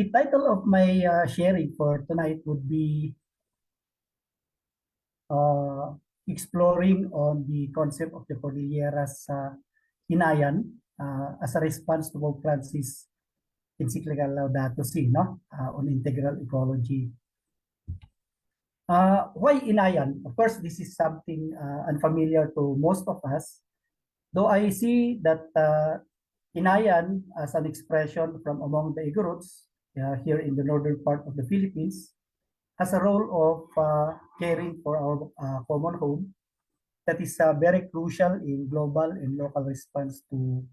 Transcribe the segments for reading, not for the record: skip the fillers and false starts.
The title of my sharing for tonight would be exploring on the concept of the Cordillera's Inayan as a response to PopeFrancis' Encyclical Laudato Si, no? On integral ecology. Why Inayan? Of course, this is something unfamiliar to most of us, though I see that Inayan as an expression from among the Igorots here in the northern part of the Philippines has a role of caring for our common home that is very crucial in global and local response to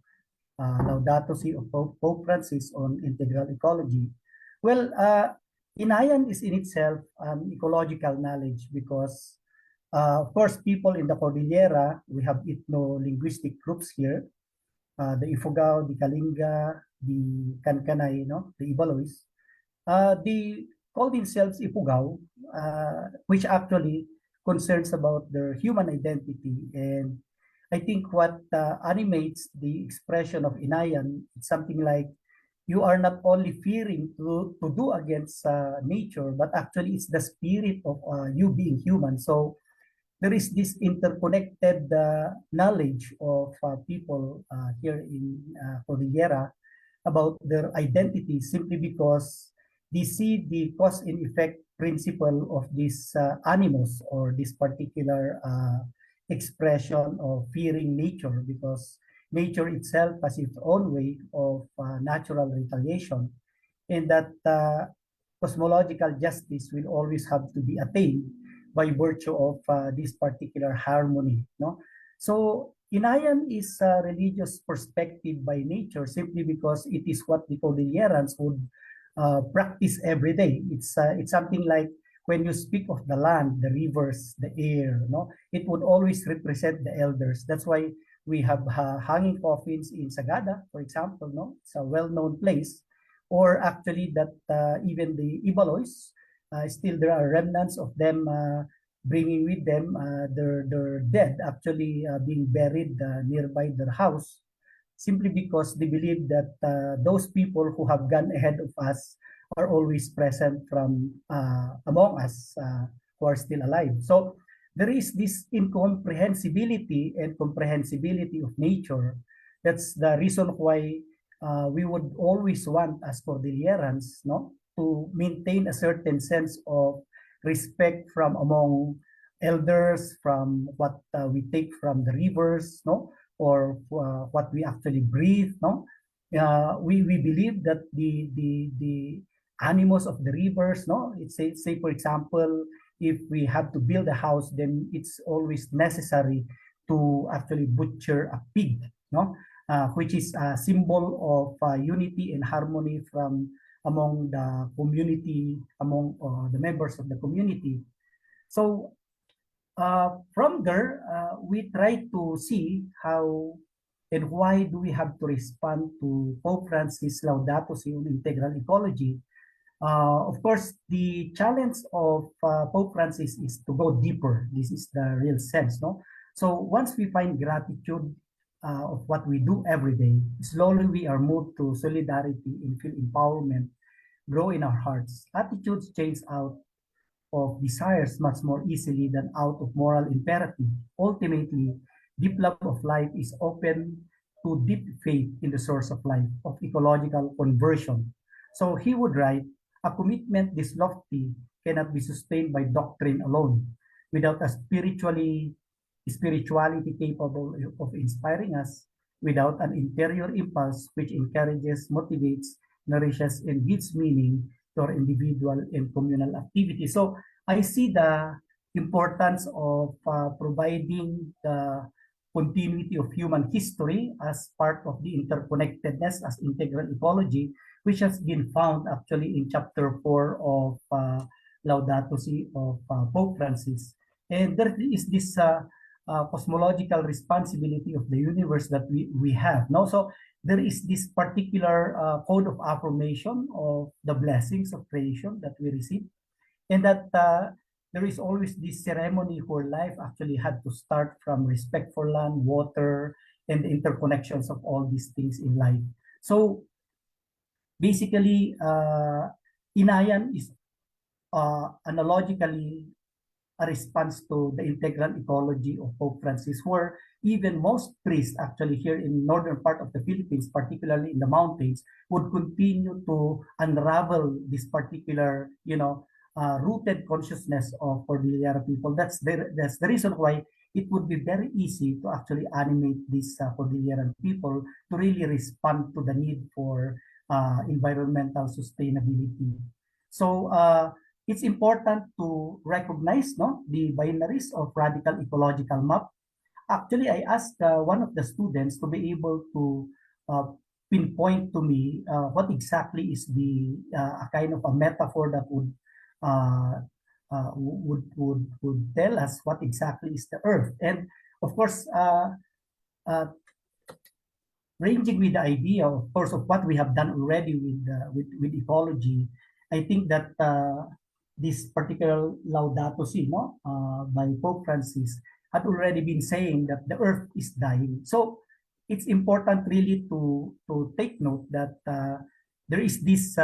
Laudato Si of Pope Francis on integral ecology. Well, Inayan is in itself an ecological knowledge because, of course, people in the Cordillera, we have ethno-linguistic groups here, the Ifugao, the Kalinga, the Kankanay, the Ibalois. They call themselves Ifugao, which actually concerns about their human identity. And I think what animates the expression of Inayan, it's something like you are not only fearing to do against nature, but actually it's the spirit of you being human. So there is this interconnected knowledge of people here in Cordillera about their identity simply because they see the cause and effect principle of these animals or this particular expression of fearing nature, because nature itself has its own way of natural retaliation, and that cosmological justice will always have to be attained by virtue of this particular harmony. No? So Inayan is a religious perspective by nature simply because it is what the Cordillerans would practice every day. It's something like when you speak of the land, the rivers, the air, no, it would always represent the elders. That's why we have hanging coffins in Sagada, for example. No, it's a well-known place. Or actually, that even the Ibalois, still there are remnants of them bringing with them their dead, actually being buried nearby their house, simply because they believe that those people who have gone ahead of us are always present from among us who are still alive. So there is this incomprehensibility and comprehensibility of nature. That's the reason why we would always want, as Cordillerans, no, to maintain a certain sense of respect from among elders, from what we take from the rivers, no, or what we actually breathe, no. We believe that the animals of the rivers, no, it's say for example, if we have to build a house, then it's always necessary to actually butcher a pig, no, which is a symbol of unity and harmony from among the community, among the members of the community. So from there, we try to see how and why do we have to respond to Pope Francis' Laudato Si on integral ecology. Of course, the challenge of Pope Francis is to go deeper. This is the real sense, no? So once we find gratitude of what we do every day, slowly we are moved to solidarity and feel empowerment grow in our hearts. Attitudes change out of desires much more easily than out of moral imperative. Ultimately, deep love of life is open to deep faith in the source of life, of ecological conversion. So he would write, a commitment this lofty cannot be sustained by doctrine alone, without a spirituality capable of inspiring us, without an interior impulse which encourages, motivates, nourishes, and gives meaning to our individual and communal activity. So I see the importance of providing the continuity of human history as part of the interconnectedness as integral ecology, which has been found actually in chapter 4 of Laudato Si of Pope Francis. And there is this cosmological responsibility of the universe that we have. No? So there is this particular code of affirmation of the blessings of creation that we receive, and that there is always this ceremony where life actually had to start from respect for land, water, and the interconnections of all these things in life. So basically, Inayan is analogically a response to the integral ecology of Pope Francis, where even most priests actually here in northern part of the Philippines, particularly in the mountains, would continue to unravel this particular, rooted consciousness of Cordillera people. That's the reason why it would be very easy to actually animate these Cordilleran people to really respond to the need for environmental sustainability. So it's important to recognize, no, the binaries of radical ecological map. Actually, I asked one of the students to be able to uh, pinpoint to me what exactly is the a kind of a metaphor that uh, would tell us what exactly is the Earth. And of course, uh, ranging with the idea, of course, of what we have done already with ecology, I think that this particular Laudato Si, no, by Pope Francis, had already been saying that the Earth is dying. So it's important really to take note that there is this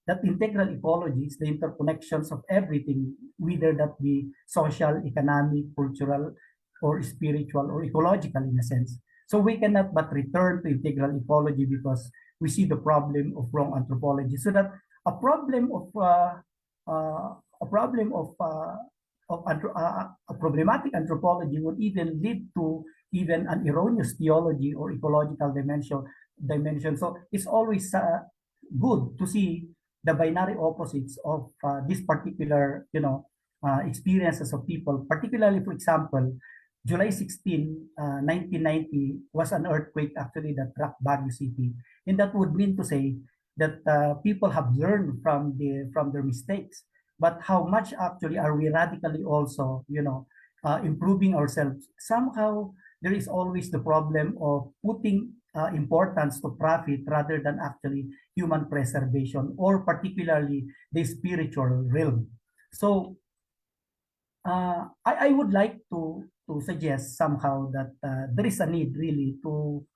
that integral ecology is the interconnections of everything, whether that be social, economic, cultural, or spiritual, or ecological in a sense. So we cannot but return to integral ecology because we see the problem of wrong anthropology. So that a problem of a problem of a problematic anthropology would even lead to even an erroneous theology or ecological dimension. So it's always good to see the binary opposites of this particular experiences of people, particularly, for example, July 16, 1990 was an earthquake actually that rocked Baguio City. And that would mean to say that people have learned from their mistakes. But how much actually are we radically also, improving ourselves? Somehow there is always the problem of putting importance to profit rather than actually human preservation or particularly the spiritual realm. So I would like to suggest somehow that there is a need really to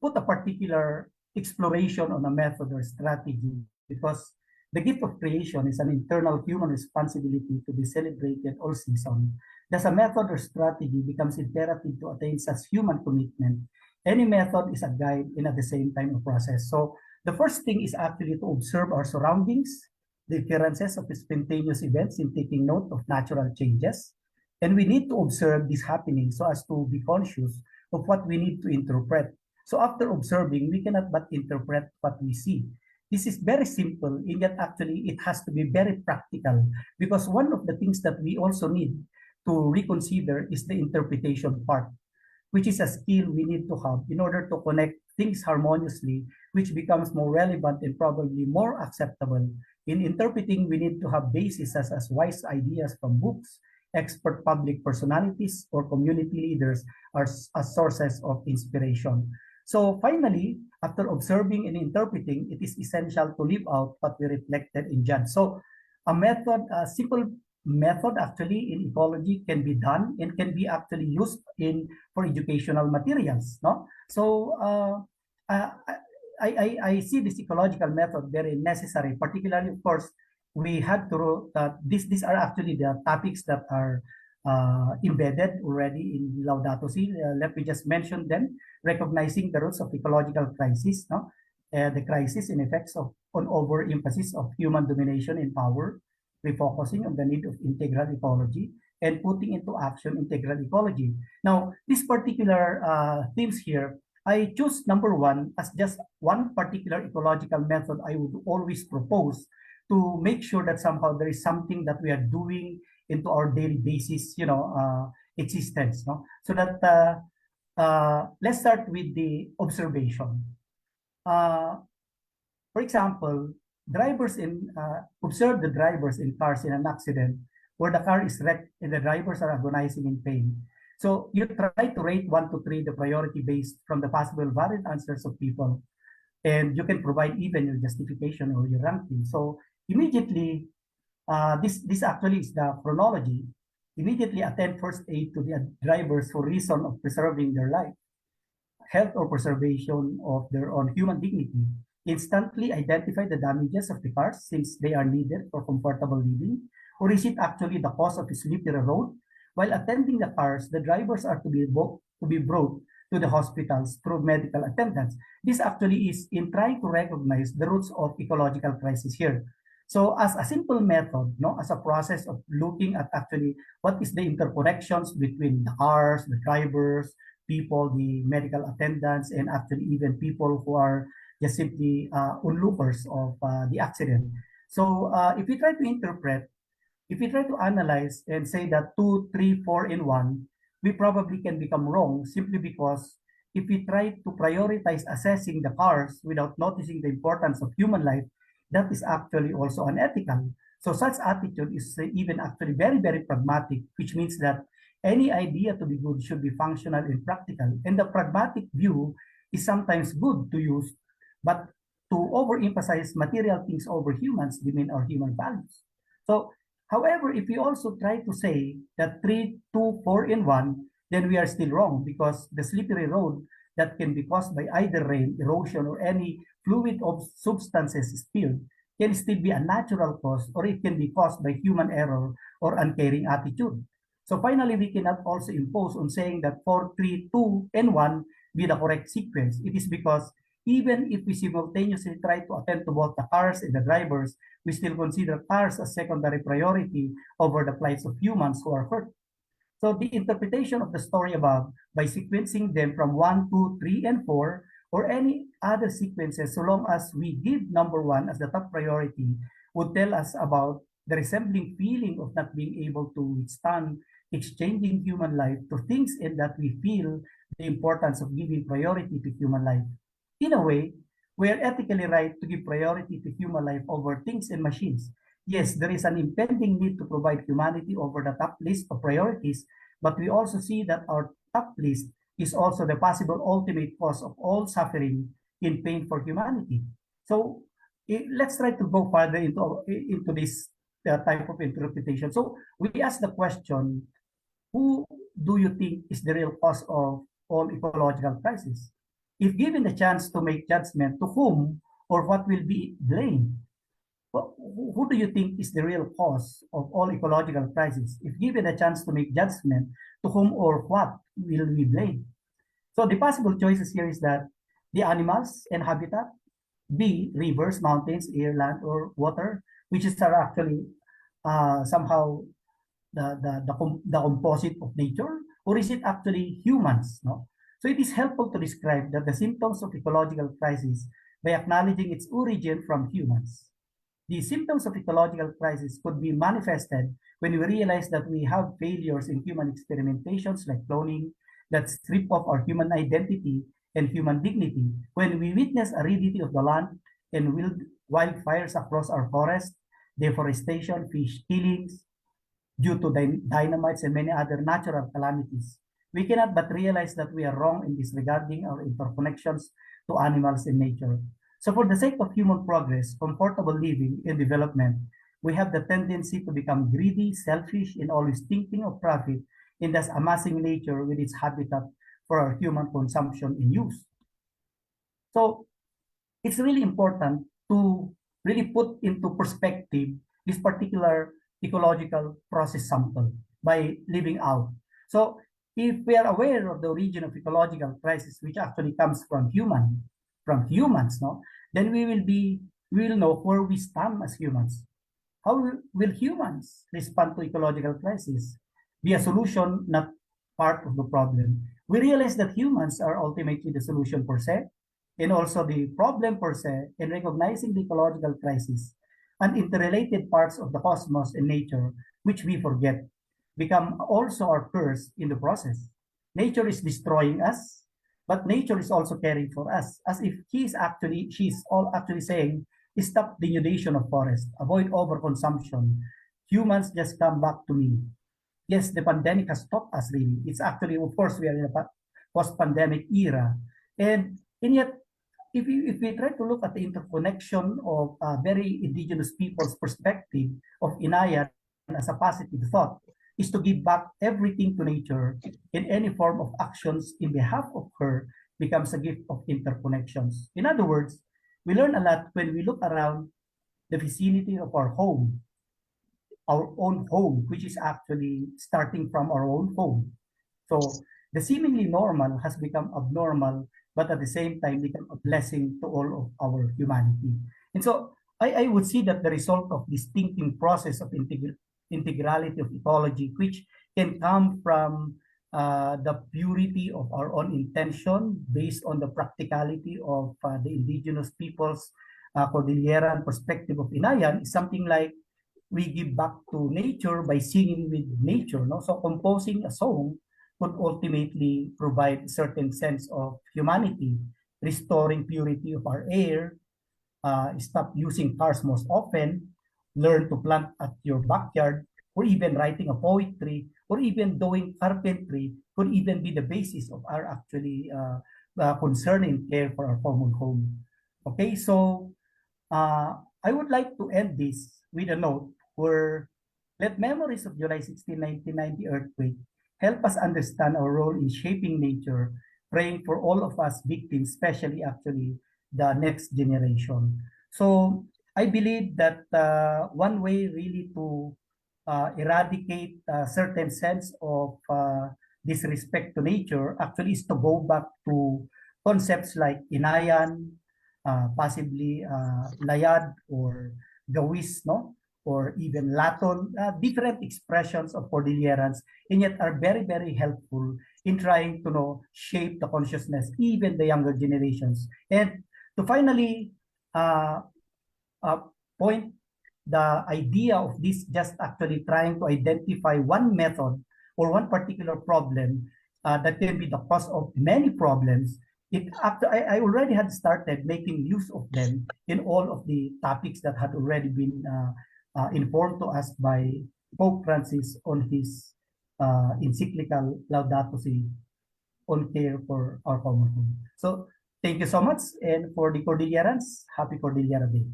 put a particular exploration on a method or strategy because the gift of creation is an internal human responsibility to be celebrated all season. Thus, a method or strategy becomes imperative to attain such human commitment. Any method is a guide and at the same time a process. So the first thing is actually to observe our surroundings, the occurrences of spontaneous events in taking note of natural changes. And we need to observe this happening so as to be conscious of what we need to interpret. So after observing, we cannot but interpret what we see. This is very simple, and yet actually it has to be very practical because one of the things that we also need to reconsider is the interpretation part, which is a skill we need to have in order to connect things harmoniously, which becomes more relevant and probably more acceptable. In interpreting, we need to have bases as wise ideas from books, expert public personalities, or community leaders as sources of inspiration. So finally, after observing and interpreting, it is essential to live out what we reflected in judge. So a simple method actually in ecology can be done and can be actually used in for educational materials, no? So uh, I see this ecological method very necessary, particularly, of course, we had to these are actually the topics that are embedded already in Laudato Si. Let me just mention them: recognizing the roots of ecological crisis, no, the crisis and effects of on overemphasis of human domination and power, refocusing on the need of integral ecology, and putting into action integral ecology. Now, these particular themes here, I choose number one as just one particular ecological method I would always propose to make sure that somehow there is something that we are doing into our daily basis, existence. No? So that let's start with the observation. Uh, for example, drivers in observe the drivers in cars in an accident where the car is wrecked and the drivers are agonizing in pain. So you try to rate 1 to 3 the priority based from the possible varied answers of people, and you can provide even your justification or your ranking. So immediately, this actually is the chronology. Immediately attend first aid to the drivers for reason of preserving their life. health or preservation of their own human dignity, instantly identify the damages of the cars since they are needed for comfortable living? Or is it actually the cause of a slippery road? While attending the cars, the drivers are to be brought to the hospitals through medical attendants. This actually is in trying to recognize the roots of ecological crisis here. So as a simple method, no, as a process of looking at actually what is the interconnections between the cars, the drivers, people, the medical attendants, and actually even people who are just simply onlookers of the accident. So if we try to analyze and say that two, three, four in one, we probably can become wrong simply because if we try to prioritize assessing the cars without noticing the importance of human life, that is actually also unethical. So such attitude is even actually very, very pragmatic, which means that any idea to be good should be functional and practical. And the pragmatic view is sometimes good to use, but to overemphasize material things over humans demean our human values. So however, if we also try to say that three, two, four in one, then we are still wrong because the slippery road that can be caused by either rain, erosion, or any fluid of substances spilled can still be a natural cause or it can be caused by human error or uncaring attitude. So finally, we cannot also impose on saying that 4, 3, 2, and 1 be the correct sequence. It is because even if we simultaneously try to attend to both the cars and the drivers, we still consider cars as secondary priority over the plights of humans who are hurt. So the interpretation of the story above by sequencing them from 1, 2, 3, and 4, or any other sequences, so long as we give number 1 as the top priority, would tell us about the resembling feeling of not being able to withstand exchanging human life to things and that we feel the importance of giving priority to human life. In a way, we are ethically right to give priority to human life over things and machines. Yes, there is an impending need to provide humanity over the top list of priorities, but we also see that our top list is also the possible ultimate cause of all suffering in pain for humanity. So let's try to go further into this type of interpretation. So we ask the question, who do you think is the real cause of all ecological crisis? If given the chance to make judgment, to whom or what will be blamed? Who do you think is the real cause of all ecological crises? If given a chance to make judgment, to whom or what will we blame? So the possible choices here is that the animals and habitat, B, rivers, mountains, air, land, or water, which is are actually somehow the composite of nature, or is it actually humans? No. So it is helpful to describe that the symptoms of ecological crisis by acknowledging its origin from humans. The symptoms of ecological crisis could be manifested when we realize that we have failures in human experimentations like cloning that strip off our human identity and human dignity, when we witness aridity of the land and wildfires across our forests, deforestation, fish killings due to dynamites and many other natural calamities. We cannot but realize that we are wrong in disregarding our interconnections to animals and nature. So for the sake of human progress, comfortable living, and development, we have the tendency to become greedy, selfish, and always thinking of profit, and thus amassing nature with its habitat for our human consumption and use. So it's really important to really put into perspective this particular ecological process sample by living out. So if we are aware of the origin of ecological crisis, which actually comes from humans, no, then we will know where we stand as humans. How will humans respond to ecological crisis? Be a solution, not part of the problem. We realize that humans are ultimately the solution per se, and also the problem per se, in recognizing the ecological crisis and interrelated parts of the cosmos and nature, which we forget, become also our curse in the process. Nature is destroying us, but nature is also caring for us, as if she's all actually saying, stop denudation of forest, avoid overconsumption. Humans just come back to me. Yes, the pandemic has taught us really. It's actually, of course, we are in a post-pandemic era. And yet, if we try to look at the interconnection of very indigenous people's perspective of Inayan as a positive thought, is to give back everything to nature in any form of actions in behalf of her becomes a gift of interconnections. In other words, we learn a lot when we look around the vicinity of our own home, which is actually starting from our own home. So the seemingly normal has become abnormal, but at the same time become a blessing to all of our humanity. And so I would see that the result of this thinking process of integrality of ecology, which can come from the purity of our own intention based on the practicality of the indigenous peoples, Cordillera perspective of Inayan, is something like we give back to nature by singing with nature. No? So composing a song could ultimately provide a certain sense of humanity, restoring purity of our air, stop using cars most often, learn to plant at your backyard, or even writing a poetry, or even doing carpentry could even be the basis of our actually concern and care for our common home. Okay, so I would like to end this with a note where let memories of July 16, 1990 earthquake help us understand our role in shaping nature, praying for all of us victims, especially actually the next generation. So I believe that one way really to eradicate a certain sense of disrespect to nature actually is to go back to concepts like Inayan, possibly Layad or Gawis, no? Or even Laton, different expressions of Cordillerans, and yet are very, very helpful in trying to shape the consciousness, even the younger generations. And to finally uh, point the idea of this just actually trying to identify one method or one particular problem that can be the cause of many problems. I already had started making use of them in all of the topics that had already been informed to us by Pope Francis on his Encyclical Laudato Si on care for our common home. So thank you so much, and for the Cordillerans, happy Cordillera Day.